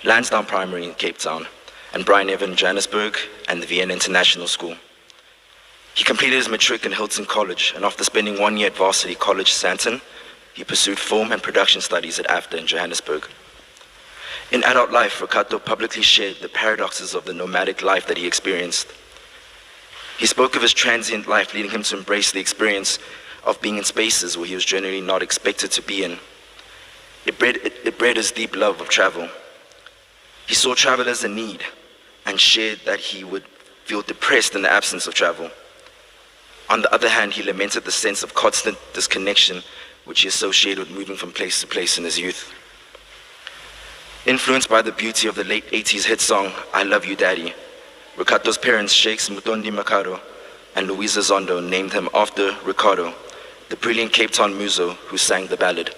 Lansdowne Primary in Cape Town, and Brian Evan in Johannesburg, and the Vienna International School. He completed his matric in Hilton College, and after spending 1 year at Varsity College Sandton, he pursued film and production studies at AFDA in Johannesburg. In adult life, Ricardo publicly shared the paradoxes of the nomadic life that he experienced. He spoke of his transient life, leading him to embrace the experience of being in spaces where he was generally not expected to be in. It bred his deep love of travel. He saw travel as a need and shared that he would feel depressed in the absence of travel. On the other hand, he lamented the sense of constant disconnection which he associated with moving from place to place in his youth. Influenced by the beauty of the late 80s hit song, I Love You Daddy, Ricardo's parents, Sheikhs Mutondi Makaro and Louisa Zondo, named him after Ricardo, the brilliant Cape Town muso who sang the ballad.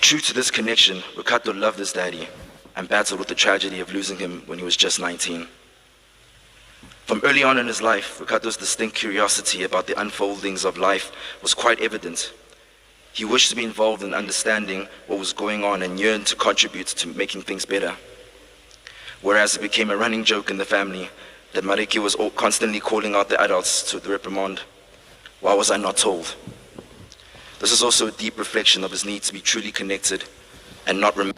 True to this connection, Ricardo loved his daddy and battled with the tragedy of losing him when he was just 19. From early on in his life, Ricardo's distinct curiosity about the unfoldings of life was quite evident. He wished to be involved in understanding what was going on and yearned to contribute to making things better. Whereas it became a running joke in the family that Riky was constantly calling out the adults to the reprimand, "Why was I not told?" This is also a deep reflection of his need to be truly connected and not remain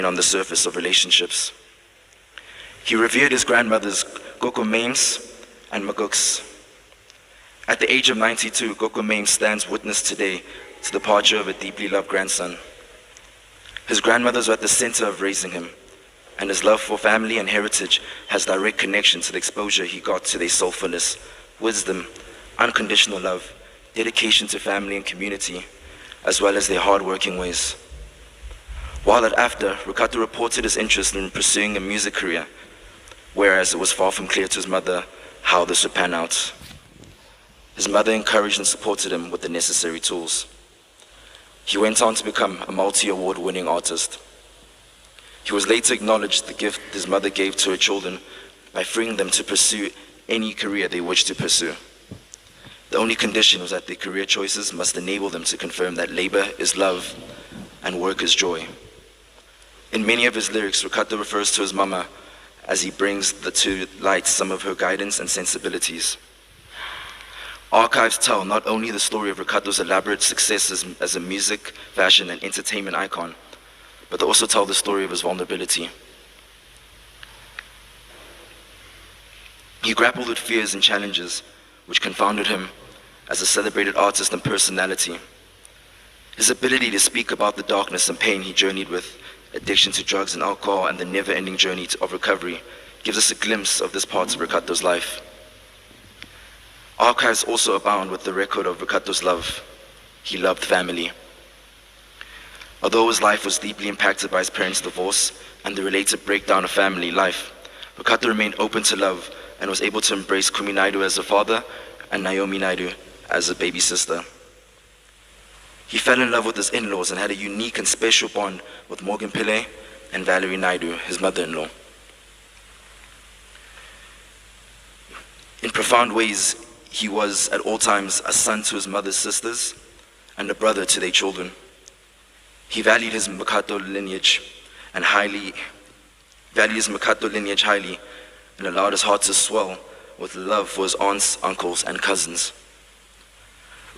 on the surface of relationships. He revered his grandmothers, Koko Mames and Maguks. At the age of 92, Koko Mames stands witness today to the departure of a deeply loved grandson. His grandmothers were at the center of raising him, and his love for family and heritage has direct connection to the exposure he got to their soulfulness, wisdom, unconditional love, dedication to family and community, as well as their hard-working ways. While at AFDA, Ricardo reported his interest in pursuing a music career, whereas it was far from clear to his mother how this would pan out. His mother encouraged and supported him with the necessary tools. He went on to become a multi-award winning artist. He was later acknowledged the gift his mother gave to her children by freeing them to pursue any career they wished to pursue. The only condition was that their career choices must enable them to confirm that labor is love and work is joy. In many of his lyrics, Ricardo refers to his mama as he brings to light some of her guidance and sensibilities. Archives tell not only the story of Ricardo's elaborate success as a music, fashion, and entertainment icon, but they also tell the story of his vulnerability. He grappled with fears and challenges which confounded him as a celebrated artist and personality. His ability to speak about the darkness and pain he journeyed with, addiction to drugs and alcohol, and the never-ending journey of recovery gives us a glimpse of this part of Ricardo's life. Archives also abound with the record of Ricardo's love. He loved family. Although his life was deeply impacted by his parents' divorce and the related breakdown of family life, Ricardo remained open to love and was able to embrace Kumi Naidu as a father and Naomi Naidu as a baby sister. He fell in love with his in-laws and had a unique and special bond with Morgan Pillay and Valerie Naidu, his mother-in-law. In profound ways, he was at all times a son to his mother's sisters and a brother to their children. He valued his Makato lineage highly and allowed his heart to swell with love for his aunts, uncles, and cousins.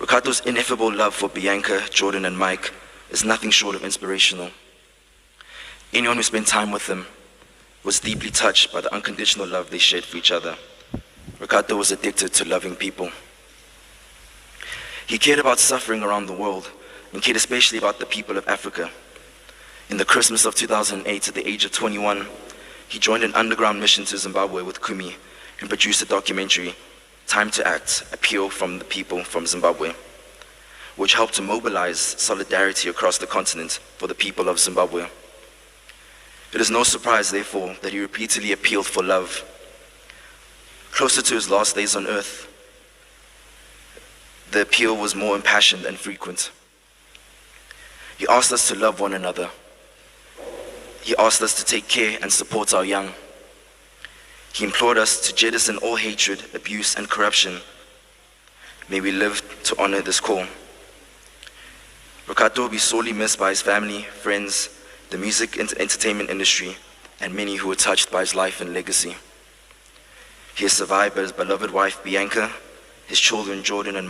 Ricardo's ineffable love for Bianca, Jordan, and Mike is nothing short of inspirational. Anyone who spent time with them was deeply touched by the unconditional love they shared for each other. Ricardo was addicted to loving people. He cared about suffering around the world and cared especially about the people of Africa. In the Christmas of 2008, at the age of 21, he joined an underground mission to Zimbabwe with Kumi and produced a documentary, Time to Act, Appeal from the People from Zimbabwe, which helped to mobilize solidarity across the continent for the people of Zimbabwe. It is no surprise, therefore, that he repeatedly appealed for love. Closer to his last days on earth, the appeal was more impassioned and frequent. He asked us to love one another. He asked us to take care and support our young. He implored us to jettison all hatred, abuse, and corruption. May we live to honor this call. Rakato will be sorely missed by his family, friends, the music and entertainment industry, and many who were touched by his life and legacy. He is survived by his beloved wife Bianca, his children Jordan and